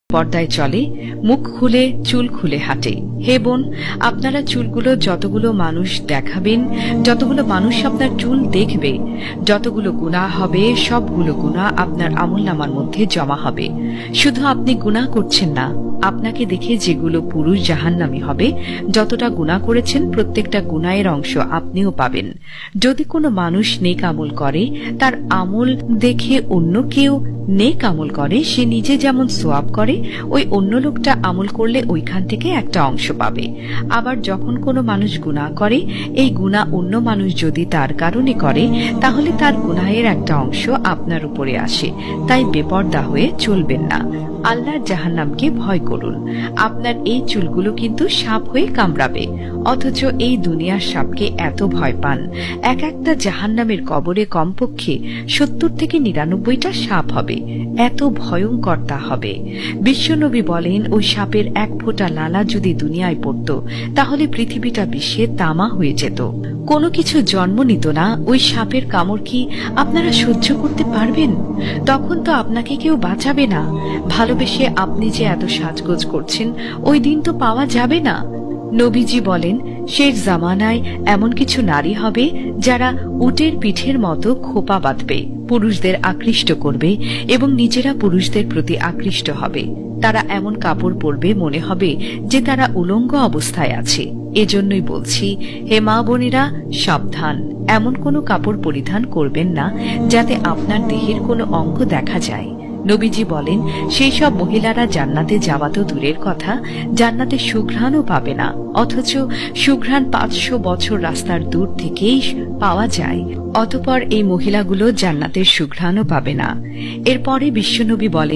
পর্দায় চলে, মুখ খুলে চুল খুলে হাঁটে। হে বোন, আপনারা চুলগুলো যতগুলো মানুষ দেখাবেন, যতগুলো মানুষ আপনার চুল দেখবে, যতগুলো গুনাহ হবে, সবগুলো গুনাহ আপনার আমলনামার মধ্যে জমা হবে। শুধু আপনি গুনাহ করছেন না, আপনাকে দেখে যেগুলো পুরুষ জাহান্নামী হবে, যতটা গুনাহ করেছেন প্রত্যেকটা গুনাহের অংশ আপনিও পাবেন। যদি কোনো মানুষ নেক আমল করে, তার আমল দেখে অন্য কেউ নেক আমল করে, সে নিজে যেমন সোয়াব করে, ওই অন্য লোকটা আমল করলে ওইখান থেকে একটা অংশ পাবে। আবার যখন কোনো মানুষ গুনাহ করে, এই গুনাহ অন্য মানুষ যদি তার কারণে করে, তাহলে তার গুনাহের একটা অংশ আপনার উপরে আসে। তাই বেপরদা হয়ে চলবেন না, আল্লাহর জাহান্নামকে ভয় করুন। আপনার এই চুলগুলো কিন্তু সাপ হয়ে কামড়াবে, অথচ এই দুনিয়ার সাপকে এত ভয় পান। এক একটা জাহান্নামের কবরে কমপক্ষে 70 থেকে 99টা সাপ হবে, এত ভয়ঙ্কর তা হবে। বিশ্বনবী বলেন, ওই সাপের এক ফোঁটা লালা যদি দুনিয়ায় পড়ত, তাহলে পৃথিবীটা বিশ্বে তামা হয়ে যেত। কোনো কিছু জন্ম নিত না, ওই সাপের কামড় কি আপনারা সহ্য করতে পারবেন? তখন তো আপনাকে কেউ বাঁচাবে না। ভালোবেসে আপনি যে এত সাজগোজ করছেন, ওই দিন তো পাওয়া যাবে না। নবীজি বলেন, শেষ জামানায় এমন কিছু নারী হবে যারা উটের পিঠের মতো খোপা বাঁধবে, পুরুষদের আকৃষ্ট করবে এবং নিজেরা পুরুষদের প্রতি আকৃষ্ট হবে। তারা এমন কাপড় পরবে মনে হবে যে তারা উলঙ্গ অবস্থায় আছে। এজন্যই বলছি, হে মা বোনেরা, সাবধান, এমন কোনো কাপড় পরিধান করবেন না যাতে আপনার দেহের কোনো অঙ্গ দেখা যায়। নবীজি বলেন, সেই সব মহিলারা জান্নাতে যাওয়া তো দূরের কথা, জান্নাতে সুঘ্রাণও পাবে না, অথচ সুঘ্রাণ 500 বছর রাস্তার দূর থেকেই পাওয়া যায়। অতঃপর এই মহিলাগুলো জান্নাতের সুঘ্রাণও পাবে না। এরপরে বিশ্বনবী বলেন,